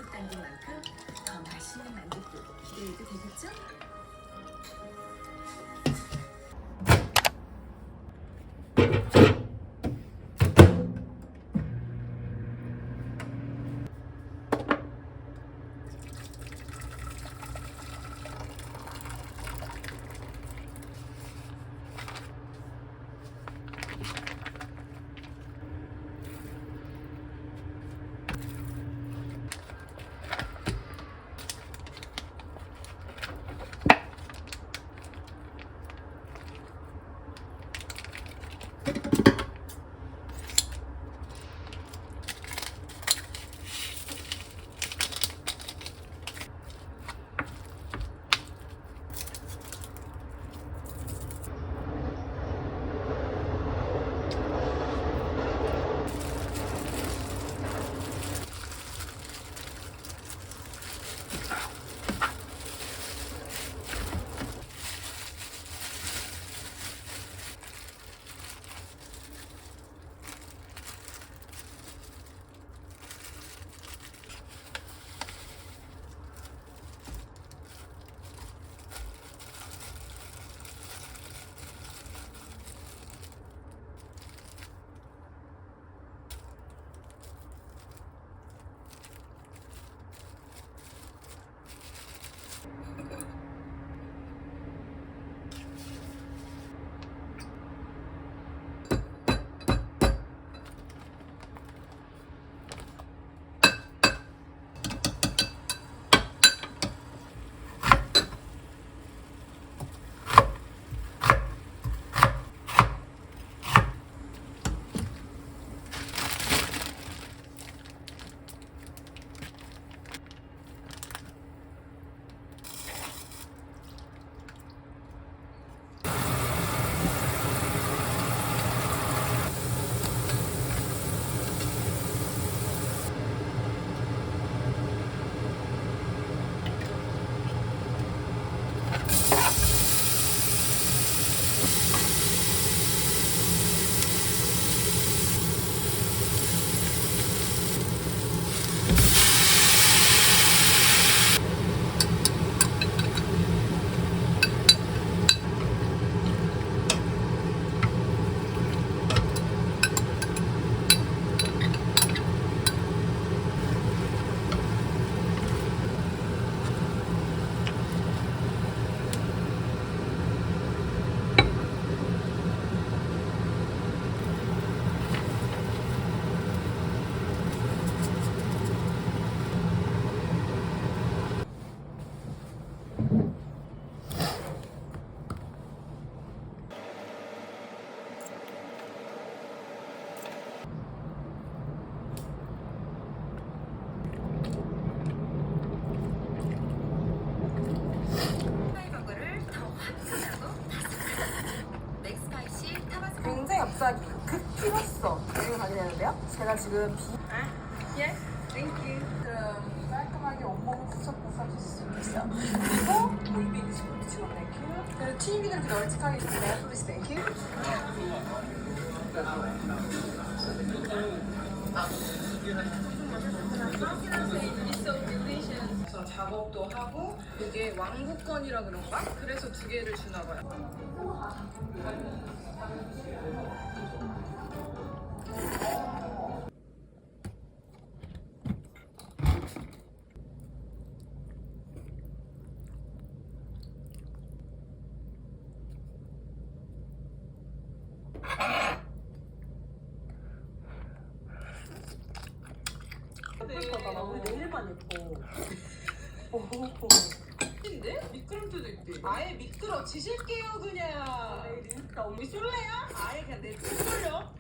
듬뿍 담긴 만큼 더 맛있는 만둣국 기대해도 되겠죠? 굉장히 갑자기 급히했어. 여행을 가게 되는데요. 제가 지금 Yes, thank you. 지금 깔끔하게 온몸을 구석구석 해줄 수 있어요. 그리고 보이비 20분 치고 땡큐. 그리고 TV를 이렇게 널찍하게 있으면 플리즈 땡큐. 그래서 작업도 하고 이게 왕국건이라 그런가? 그래서 두 개를 주나 봐요. 예쁘다. 나 우리 내일만 예뻐. 인데? 미끄럼틀도 있대. 아예 미끄러지실게요 그냥. 내일이니까 우리 쏠래요? 아예 그냥 내 쏠려.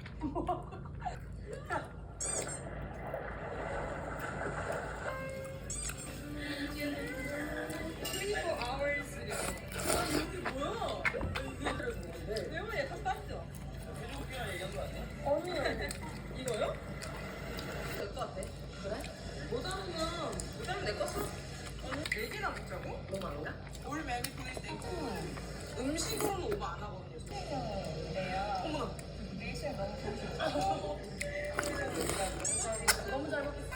24 hours. 이게 뭐야? 왜냐면 약간 땄죠? 언니. 이거요? 내 거 같아. 그래? 모자르면 내 거 써? 아니, 4개나 먹자고? 너무 안 가? 올 메뉴 플레이스 있고 음식으로는 오버 안 하거든요. 어머나. 레이시에 너무 좋으셨어. 너무 잘 먹겠어.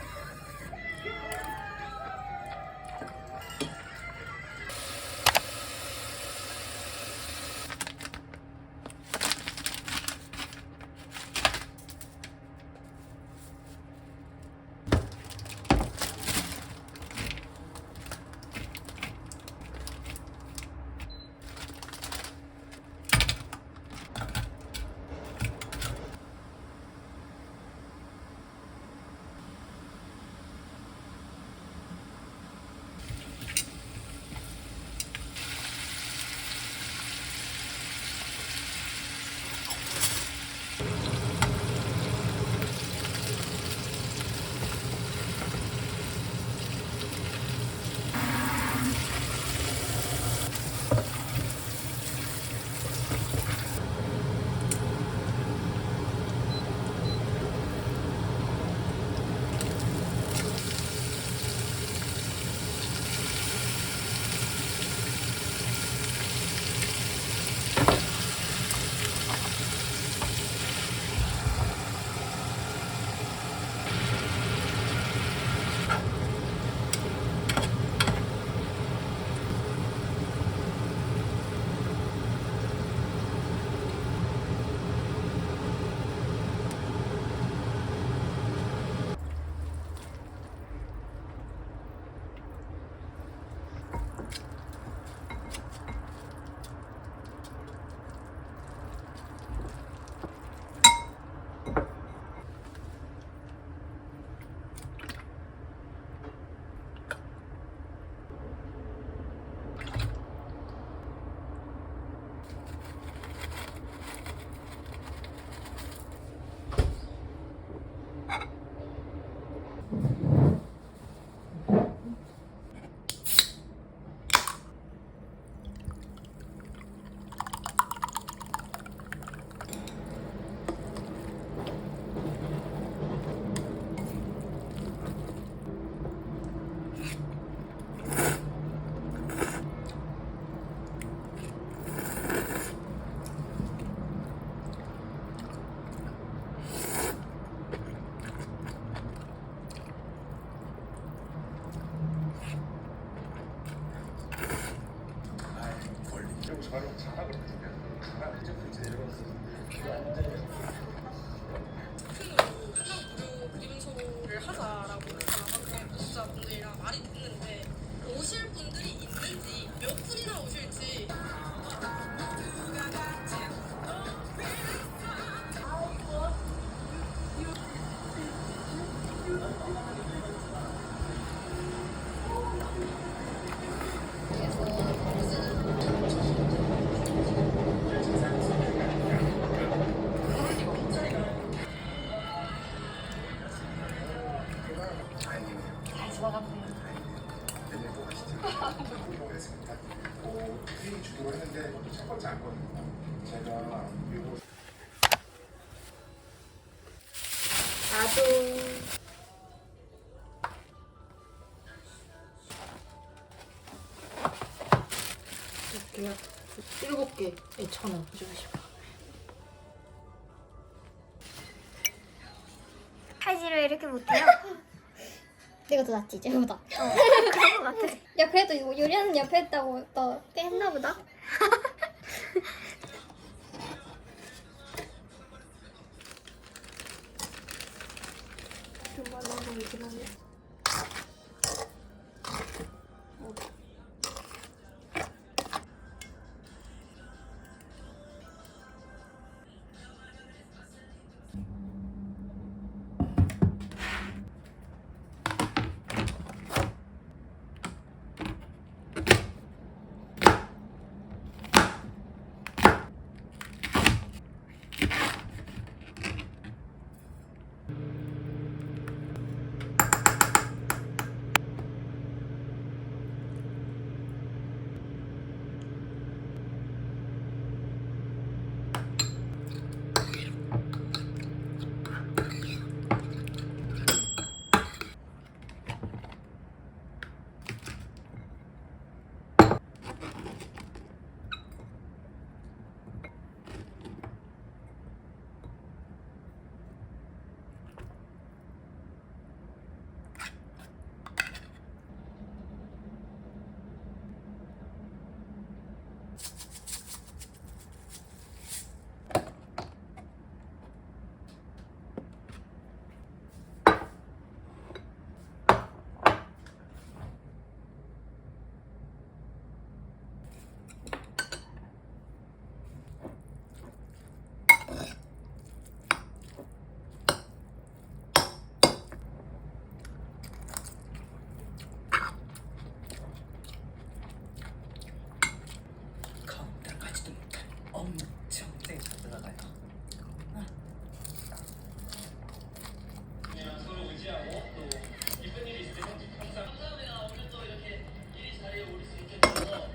바로 자락을 자락 이제 내려가서 무료 그림쇼를 하자라고 방금 구독자분들이랑 말이 됐는데 오실 분들이 있는지 몇 분이나 오실지 회의 주도를 했는데 이것도 첫 번째 안거든요. 제가 이거 이렇게요. 7개 2,000원 주고 싶어. 칼질을 이렇게 못해요? 내가 더 낫지 쟤보다. 그런 것 같아. 야 그래도 이거 요리하는 옆에 했다고 너 꽤 했나 보다. 걷다가지도 못한 엄청 세게 잘 들어가요. 서로 의지하고 또 기쁜 일이 있을 때 항상 감사합니다. 오늘 또 이렇게 이 자리에 오를 수 있게 돼서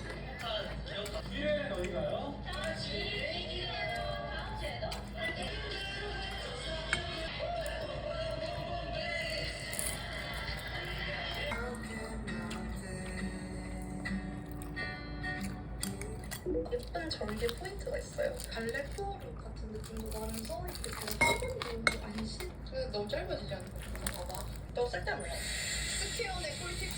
행복한 기억. 미래는 어디가요? 예쁜 절개 포인트가 있어요. 발레 플로르 같은 느낌도 나면서 이렇게 화분도 안심. 근데 너무 짧아지지 않나? 봐봐. 너 쓸데없네. 스키온의 꿀팁